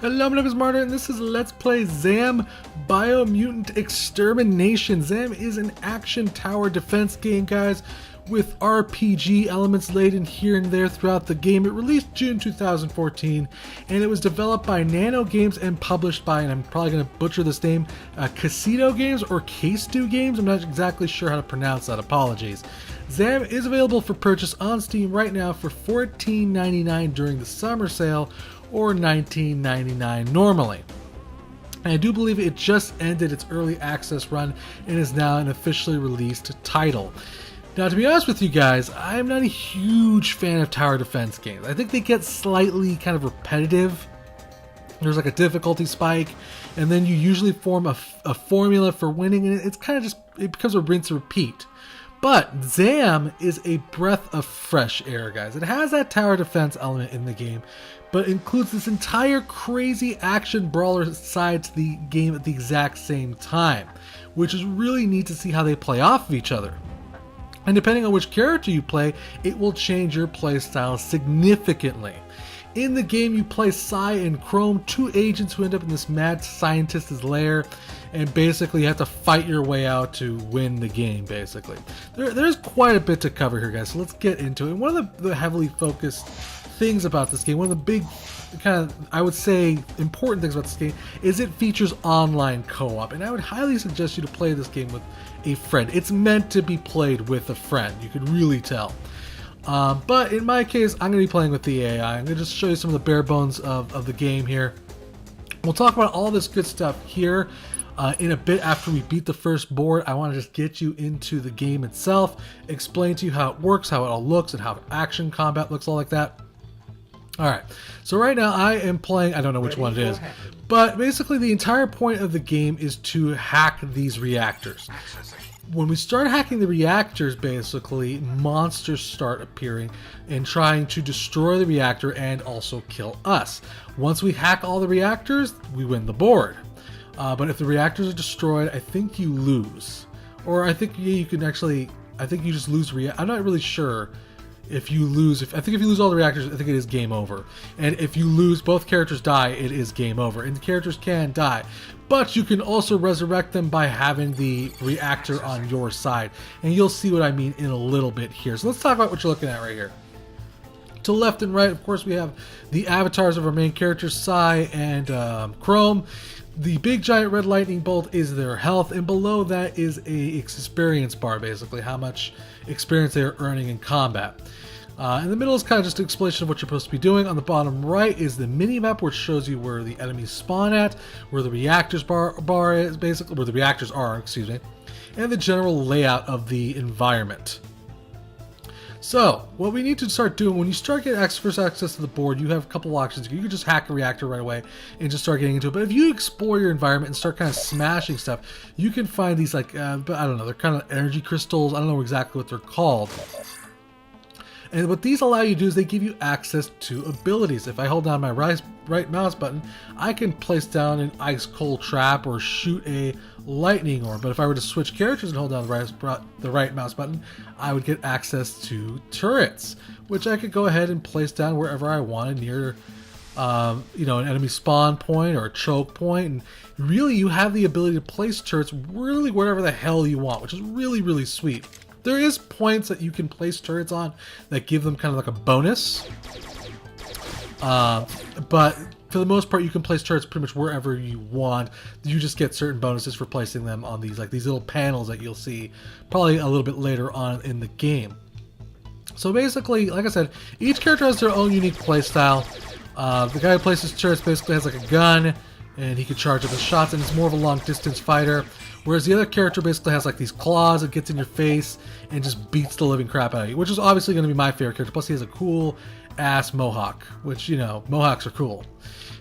Hello, my name is Martin, and this is Let's Play ZAMB Biomutant Extermination. ZAMB is an action tower defense game, guys, with RPG elements laid in here and there throughout the game. It released June 2014, and it was developed by Nano Games and published by, and I'm probably going to butcher this name, Casito Games or Casedo Games. I'm not exactly sure how to pronounce that, apologies. ZAMB is available for purchase on Steam right now for $14.99 during the summer sale, or $19.99 normally. And I do believe it just ended its early access run and is now an officially released title. Now, to be honest with you guys, I'm not a huge fan of tower defense games. I think they get slightly kind of repetitive. There's like a difficulty spike, and then you usually form a formula for winning, and it's kind of just, it becomes a rinse and repeat. But ZAMB is a breath of fresh air, guys. It has that tower defense element in the game, but includes this entire crazy action brawler side to the game at the exact same time, which is really neat to see how they play off of each other. And depending on which character you play, it will change your playstyle significantly. In the game, you play Cye and Chrome, two agents who end up in this mad scientist's lair, and basically you have to fight your way out to win the game, basically. There's quite a bit to cover here, guys, so let's get into it. And one of the heavily focused things about this game, one of the big, kind of, I would say, important things about this game, is it features online co-op, and I would highly suggest you to play this game with a friend. It's meant to be played with a friend, you could really tell. But in my case, I'm going to be playing with the AI. I'm going to just show you some of the bare bones of the game here. We'll talk about all this good stuff here in a bit after we beat the first board. I want to just get you into the game itself, explain to you how it works, how it all looks, and how action combat looks, all like that. Alright, so right now I am playing, I don't know which one it is, but basically the entire point of the game is to hack these reactors. When we start hacking the reactors, basically, monsters start appearing and trying to destroy the reactor and also kill us. Once we hack all the reactors, we win the board. But if the reactors are destroyed, I think you lose. Or I think you can actually, I think you just lose, I'm not really sure if you lose. I think if you lose all the reactors, I think it is game over. And if you lose, both characters die, it is game over. And the characters can die. But you can also resurrect them by having the reactor on your side. And you'll see what I mean in a little bit here. So let's talk about what you're looking at right here. To left and right, of course, we have the avatars of our main characters, Cye and Chrome. The big giant red lightning bolt is their health, and below that is a experience bar, basically, how much experience they are earning in combat. In the middle is kind of just an explanation of what you're supposed to be doing. On the bottom right is the mini-map, which shows you where the enemies spawn at, where the reactors bar is, basically, where the reactors are, excuse me, and the general layout of the environment. So, what we need to start doing, when you start getting first access to the board, you have a couple options. You can just hack a reactor right away and just start getting into it. But if you explore your environment and start kind of smashing stuff, you can find these, like, I don't know, they're kind of energy crystals. I don't know exactly what they're called. And what these allow you to do is they give you access to abilities. If I hold down my right mouse button, I can place down an ice cold trap or shoot a lightning orb. But if I were to switch characters and hold down the right mouse button, I would get access to turrets, which I could go ahead and place down wherever I wanted, near you know, an enemy spawn point or a choke point. And really, you have the ability to place turrets really wherever the hell you want, which is really, really sweet. There is points that you can place turrets on that give them kind of like a bonus. But for the most part, you can place turrets pretty much wherever you want. You just get certain bonuses for placing them on these, like these little panels that you'll see probably a little bit later on in the game. So basically, like I said, each character has their own unique playstyle. The guy who places turrets basically has like a gun, and he can charge up his shots, and it's more of a long distance fighter. Whereas the other character basically has like these claws that gets in your face and just beats the living crap out of you, which is obviously going to be my favorite character. Plus he has a cool ass mohawk, which, you know, mohawks are cool.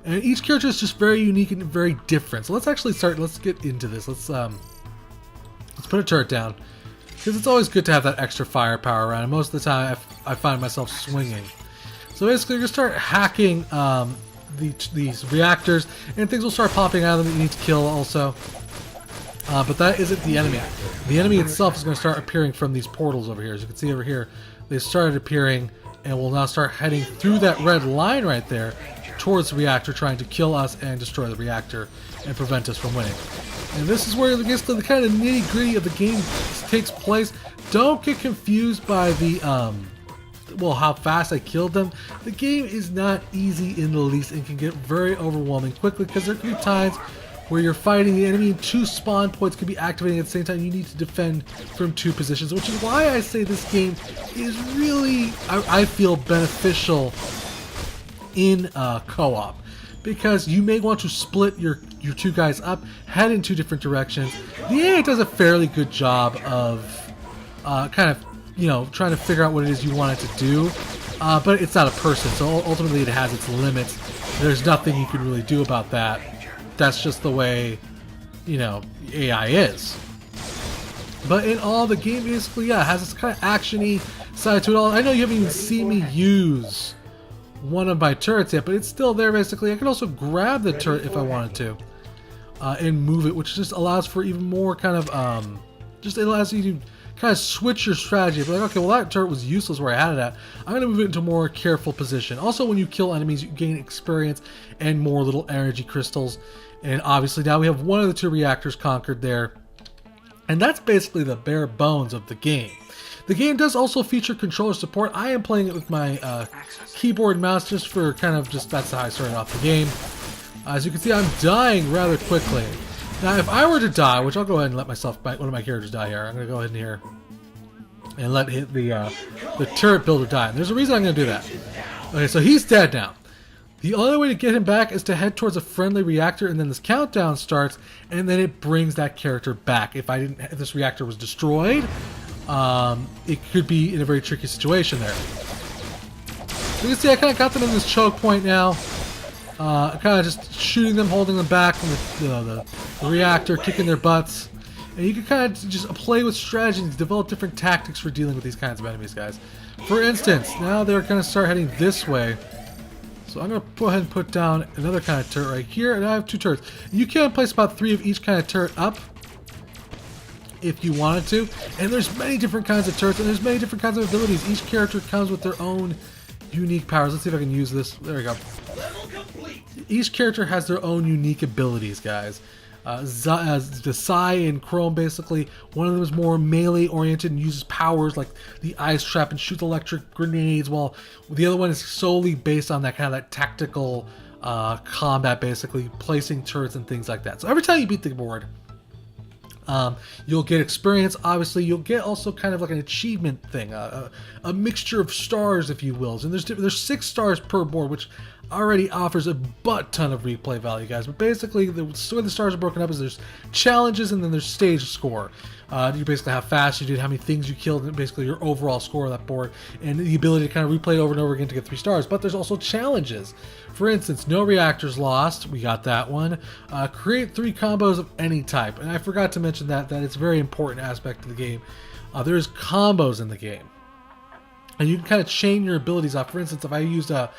And each character is just very unique and very different. So let's actually start, let's get into this. Let's put a turret down, because it's always good to have that extra firepower around, and most of the time I find myself swinging. So basically you're going to start hacking these reactors, and things will start popping out of them that you need to kill also. But that isn't the enemy. The enemy itself is going to start appearing from these portals over here. As you can see over here, they started appearing and will now start heading through that red line right there towards the reactor, trying to kill us and destroy the reactor and prevent us from winning. And this is where it gets to the kind of nitty-gritty of the game takes place. Don't get confused by the well, how fast I killed them. The game is not easy in the least and can get very overwhelming quickly, because there can be times where you're fighting the enemy and 2 spawn points can be activating at the same time. You need to defend from 2 positions, which is why I say this game is really, I feel, beneficial in co-op, because you may want to split your 2 guys up, head in 2 different directions. The AI does a fairly good job of kind of, you know, trying to figure out what it is you want it to do, but it's not a person, so ultimately it has its limits. There's nothing you can really do about that. That's just the way, you know, AI is. But in all, the game basically, yeah, has this kind of action-y side to it all. I know you haven't even seen me use one of my turrets yet, but it's still there basically. I can also grab the turret if I wanted to and move it, which just allows for even more kind of, just allows you to kind of switch your strategy. But like, okay, well, that turret was useless where I had it at. I'm going to move it into a more careful position. Also, when you kill enemies, you gain experience and more little energy crystals. And obviously now we have one of the 2 reactors conquered there. And that's basically the bare bones of the game. The game does also feature controller support. I am playing it with my keyboard and mouse just for kind of that's how I started off the game. As you can see, I'm dying rather quickly. Now, if I were to die, which I'll go ahead and let one of my characters die here. I'm going to go ahead and here and let the turret builder die. And there's a reason I'm going to do that. Okay, so he's dead now. The only way to get him back is to head towards a friendly reactor, and then this countdown starts, and then it brings that character back. If this reactor was destroyed, it could be in a very tricky situation there. So you can see I kind of got them in this choke point now. Kind of just shooting them, holding them back from the reactor, kicking their butts. And you can kind of just play with strategies, develop different tactics for dealing with these kinds of enemies, guys. For instance, now they're going to start heading this way. So I'm going to go ahead and put down another kind of turret right here, and I have 2 turrets. You can place about 3 of each kind of turret up if you wanted to. And there's many different kinds of turrets, and there's many different kinds of abilities. Each character comes with their own unique powers. Let's see if I can use this. There we go. Each character has their own unique abilities, guys. The Cye and Chrome, basically, one of them is more melee oriented and uses powers like the ice trap and shoots electric grenades, while the other one is solely based on that kind of that tactical combat, basically placing turrets and things like that. So every time you beat the board, you'll get experience. Obviously, you'll get also kind of like an achievement thing, a mixture of stars, if you will. And there's 6 stars per board, which already offers a butt ton of replay value, guys. But basically, the way the stars are broken up is there's challenges and then there's stage score. You basically how fast you did, how many things you killed, and basically your overall score of that board, and the ability to kind of replay it over and over again to get 3 stars. But there's also challenges. For instance, no reactors lost. We got that one. Create 3 combos of any type. And I forgot to mention that it's a very important aspect of the game. There's combos in the game. And you can kind of chain your abilities off. For instance, if I used a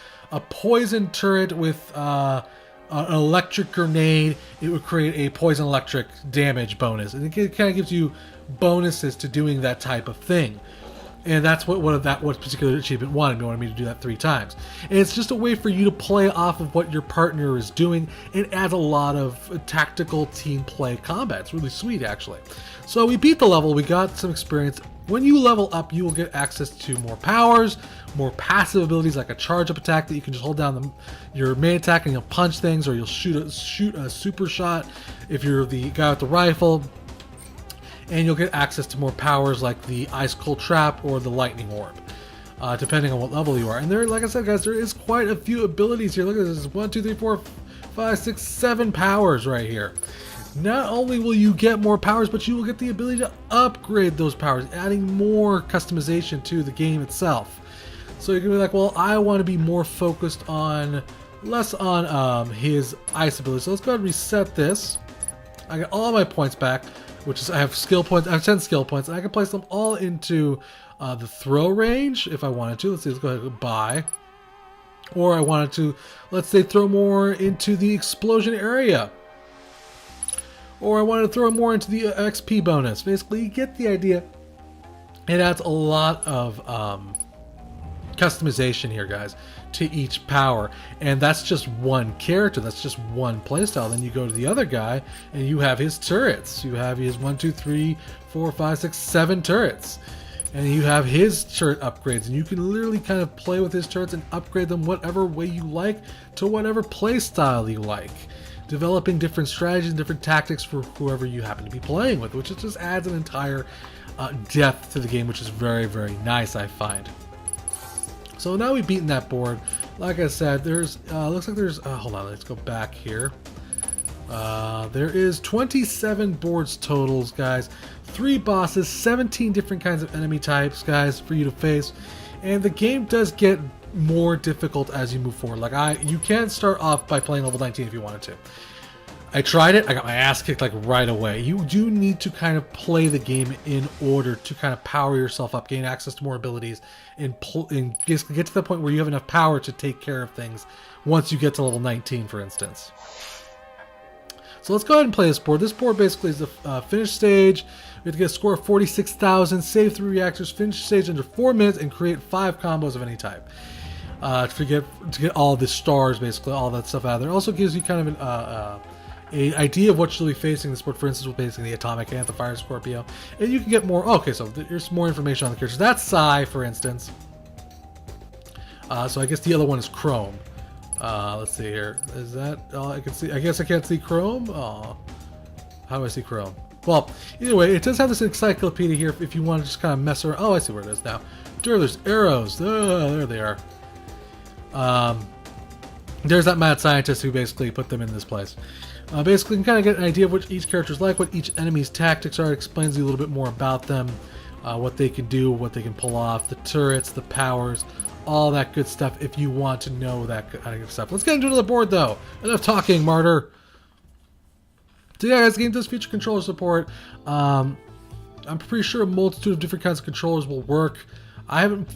poison turret with an electric grenade, it would create a poison electric damage bonus. And it kind of gives you bonuses to doing that type of thing. And that's what particular achievement wanted. It wanted me to do that 3 times. And it's just a way for you to play off of what your partner is doing. It adds a lot of tactical team play combat. It's really sweet, actually. So we beat the level. We got some experience. When you level up, you will get access to more powers, more passive abilities like a charge-up attack that you can just hold down your main attack and you'll punch things, or you'll shoot a super shot if you're the guy with the rifle. And you'll get access to more powers like the ice cold trap or the lightning orb, depending on what level you are. And there, like I said, guys, there is quite a few abilities here. Look at this: 1, 2, 3, 4, 5, 6, 7 powers right here. Not only will you get more powers, but you will get the ability to upgrade those powers, adding more customization to the game itself. So you can be like, well, I want to be more focused on, less on his ice ability. So let's go ahead and reset this. I got all my points back, which is I have skill points. I have 10 skill points, and I can place them all into the throw range if I wanted to. Let's see, let's go ahead and buy. Or I wanted to, let's say, throw more into the explosion area. Or I wanted to throw more into the XP bonus. Basically, you get the idea. It adds a lot of customization here, guys, to each power. And that's just one character, that's just one playstyle. Then you go to the other guy and you have his turrets. You have his 1, 2, 3, 4, 5, 6, 7 turrets. And you have his turret upgrades, and you can literally kind of play with his turrets and upgrade them whatever way you like to whatever play style you like, developing different strategies and different tactics for whoever you happen to be playing with, which just adds an entire depth to the game, which is very, very nice, I find. So now we've beaten that board. Like I said, there's looks like there's hold on, let's go back here. There is 27 boards totals, guys. 3 bosses, 17 different kinds of enemy types, guys, for you to face. And the game does get more difficult as you move forward. Like you can start off by playing level 19 if you wanted to. I tried it, I got my ass kicked like right away. You do need to kind of play the game in order to kind of power yourself up, gain access to more abilities, and basically get to the point where you have enough power to take care of things once you get to level 19, for instance. So let's go ahead and play this board. This board basically is the finish stage. We have to get a score of 46,000, save 3 reactors, finish the stage under 4 minutes, and create 5 combos of any type. To get all the stars, basically, all that stuff out of there. It also gives you kind of an idea of what you'll be facing this board. For instance, with basically the Atomic Ant, the Fire Scorpio. And you can get more... Okay, so there's more information on the characters. That's Cye, for instance. So I guess the other one is Chrome. Let's see here. Is that all I can see? I guess I can't see Chrome? Oh, how do I see Chrome? Well, either way, it does have this encyclopedia here if you want to just kind of mess around. Oh, I see where it is now. There's arrows. Oh, there they are. There's that mad scientist who basically put them in this place. Basically, you can kind of get an idea of what each character's like, what each enemy's tactics are. It explains you a little bit more about them, what they can do, what they can pull off, the turrets, the powers, all that good stuff if you want to know that kind of stuff. Let's get into the board, though. Enough talking, martyr. So yeah, guys, the game does feature controller support. I'm pretty sure a multitude of different kinds of controllers will work. I haven't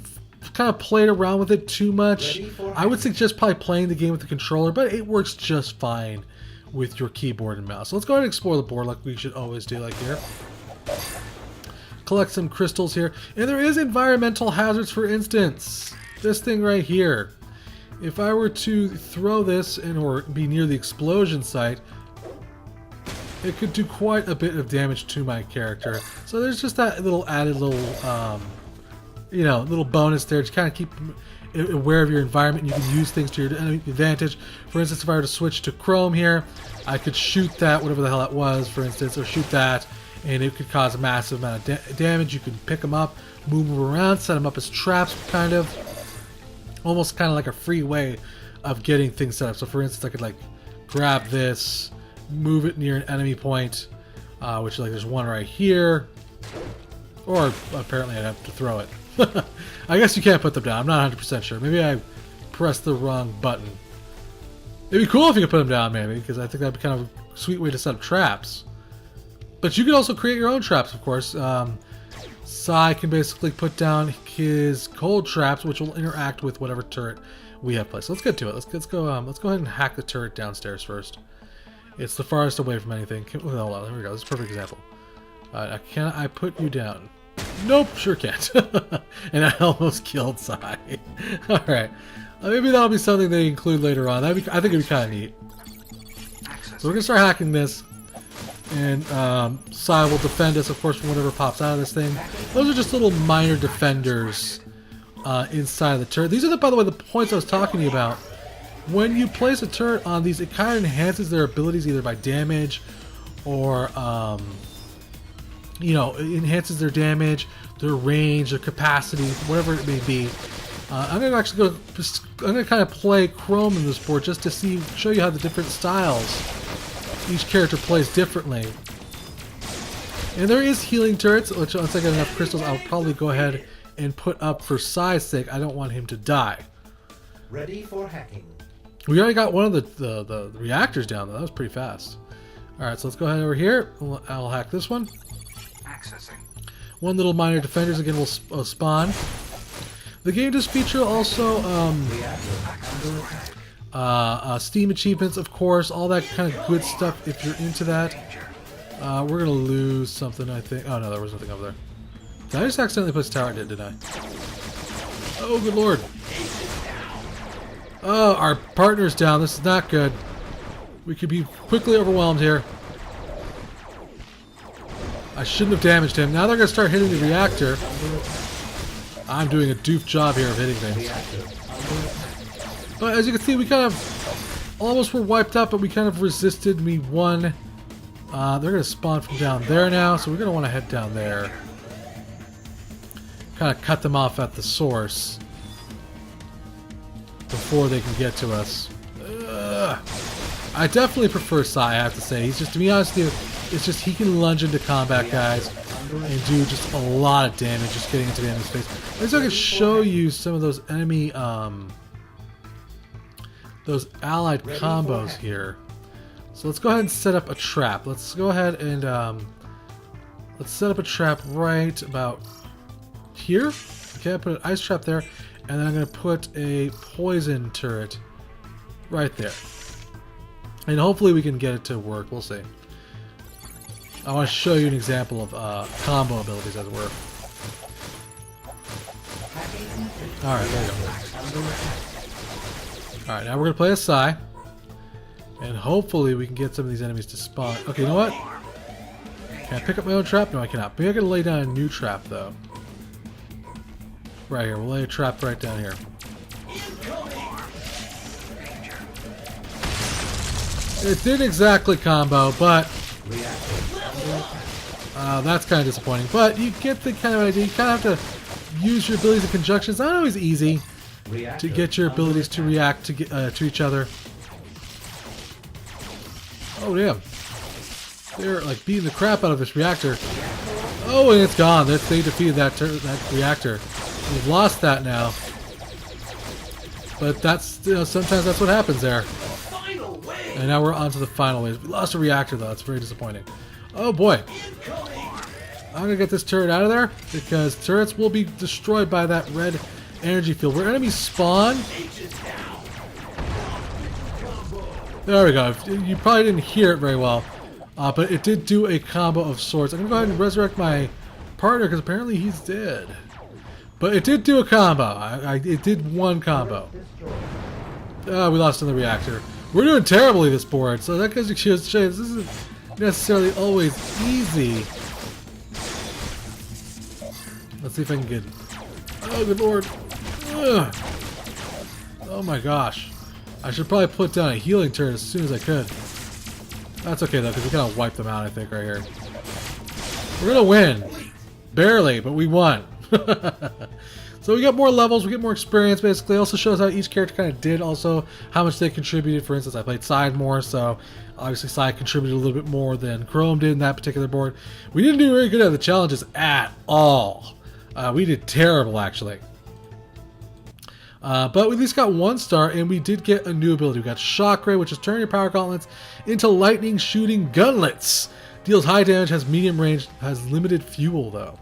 kind of played around with it too much. I would suggest probably playing the game with the controller, but it works just fine with your keyboard and mouse. So let's go ahead and explore the board like we should always do, like here. Collect some crystals here. And there is environmental hazards, for instance. This thing right here. If I were to throw this or be near the explosion site, it could do quite a bit of damage to my character. So there's just that little added little, little bonus there to kind of keep aware of your environment. You can use things to your advantage. For instance, if I were to switch to Chrome here, I could shoot that, whatever the hell that was, for instance, or shoot that, and it could cause a massive amount of damage. You can pick them up, move them around, set them up as traps, kind of. Almost kind of like a free way of getting things set up. So for instance, I could like grab this, move it near an enemy point, which like there's one right here, or apparently I'd have to throw it. I guess you can't put them down. I'm not 100% sure. Maybe I pressed the wrong button. It'd be cool if you could put them down, maybe, because I think that'd be kind of a sweet way to set up traps. But you could also create your own traps, of course. Cye can basically put down his cold traps, which will interact with whatever turret we have placed. So let's get to it. Let's go ahead and hack the turret downstairs first. It's the farthest away from anything. Hold on, there we go. This is a perfect example. Can I put you down? Nope, sure can't. And I almost killed Cye. All right, maybe that'll be something they include later on. I think it'd be kind of neat. So we're gonna start hacking this. And Cye will defend us, of course, from whatever pops out of this thing. Those are just little minor defenders inside of the turret. These are, by the way, the points I was talking to you about. When you place a turret on these, it kind of enhances their abilities either by damage or, enhances their damage, their range, their capacity, whatever it may be. I'm going to actually I'm going to kind of play Chrome in this board just to show you how the different styles each character plays differently. And there is healing turrets, which once I get enough crystals, I'll probably go ahead and put up for Cye's sake. I don't want him to die. Ready for hacking. We already got one of the reactors down, though. That was pretty fast. Alright, so let's go ahead over here. I'll hack this one. Accessing. One little minor defenders again will spawn. The game does feature also Steam achievements, of course, all that kind of good stuff if you're into that. We're gonna lose something, I think. Oh no, there was nothing over there. Did I just accidentally put this tower in, did I? Oh, good lord. Oh, our partner's down. This is not good. We could be quickly overwhelmed here. I shouldn't have damaged him. Now they're going to start hitting the reactor. I'm doing a doof job here of hitting things. But as you can see, we kind of almost were wiped out, but we kind of resisted. We won. They're going to spawn from down there now, so we're going to want to head down there. Kind of cut them off at the source before they can get to us. I definitely prefer Cye, I have to say. He's just, to be honest with you, it's just he can lunge into combat, guys, and do just a lot of damage just getting into the enemy's face. I guess I can show you some of those enemy, those allied combos here. So let's go ahead and set up a trap. Let's go ahead and let's set up a trap right about here. Okay, I put an ice trap there, and then I'm going to put a poison turret right there. And hopefully we can get it to work. We'll see. I want to show you an example of combo abilities, as it were. Alright, there we go. Alright, now we're going to play a Cye. And hopefully we can get some of these enemies to spawn. Okay, you know what? Can I pick up my own trap? No, I cannot. Maybe I can lay down a new trap, though. Right here. We'll lay a trap right down here. It didn't exactly combo, but that's kind of disappointing. But you get the kind of idea. You kind of have to use your abilities in conjunction. It's not always easy to get your abilities to react to each other. Oh damn! They're like beating the crap out of this reactor. Oh, and it's gone. They defeated that reactor. We've lost that now. But that's, you know, sometimes that's what happens there. And now we're on to the final wave. We lost a reactor though. That's very disappointing. Oh boy. I'm gonna get this turret out of there because turrets will be destroyed by that red energy field. Where enemies spawn. There we go. You probably didn't hear it very well. But it did do a combo of sorts. I'm gonna go ahead and resurrect my partner because apparently he's dead. But it did do a combo. It did one combo. We lost in the reactor. We're doing terribly this board, so that gives you a chance. This isn't necessarily always easy. Let's see if I can get... Oh, good lord. Ugh. Oh my gosh. I should probably put down a healing turret as soon as I could. That's okay though, because we kind of wiped them out, I think, right here. We're gonna win. Barely, but we won. So we got more levels, we get more experience, basically. It also shows how each character kind of did, also how much they contributed. For instance, I played Cye more, so obviously Cye contributed a little bit more than Chrome did in that particular board. We didn't do very good at the challenges at all. We did terrible, actually. But we at least got 1 star, and we did get a new ability. We got Shock Ray, which is turn your power gauntlets into lightning shooting gunlets. Deals high damage, has medium range, has limited fuel though.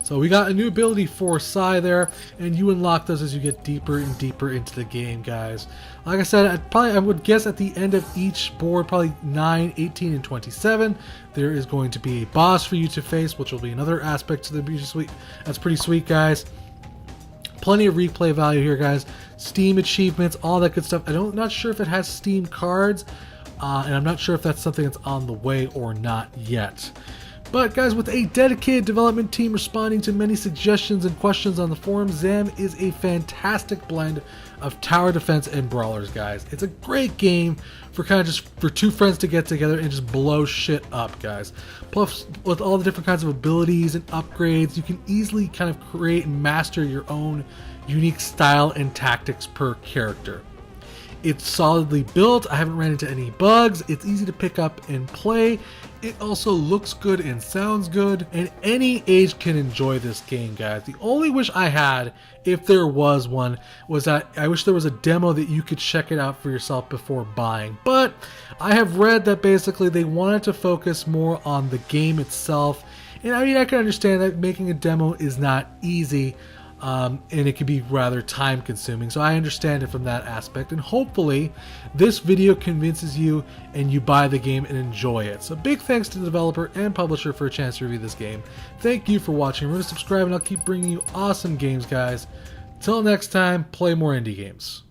So we got a new ability for Cye there, and you unlock those as you get deeper and deeper into the game, guys. Like I said, I would guess at the end of each board, probably 9, 18, and 27, there is going to be a boss for you to face, which will be another aspect to the pretty sweet. That's pretty sweet, guys. Plenty of replay value here, guys. Steam achievements, all that good stuff. I'm not sure if it has Steam cards, and I'm not sure if that's something that's on the way or not yet. But guys, with a dedicated development team responding to many suggestions and questions on the forum, ZAMB is a fantastic blend of tower defense and brawlers, guys. It's a great game for kind of just for 2 friends to get together and just blow shit up, guys. Plus, with all the different kinds of abilities and upgrades, you can easily kind of create and master your own unique style and tactics per character. It's solidly built. I haven't ran into any bugs. It's easy to pick up and play. It also looks good and sounds good, and any age can enjoy this game, guys. The only wish I had, if there was one, was that I wish there was a demo that you could check it out for yourself before buying. But I have read that basically they wanted to focus more on the game itself, and I mean, I can understand that making a demo is not easy. And it can be rather time consuming, so I understand it from that aspect, and hopefully this video convinces you and you buy the game and enjoy it. So big thanks to the developer and publisher for a chance to review this game. Thank you for watching. Remember to subscribe and I'll keep bringing you awesome games, guys. Till next time, play more indie games.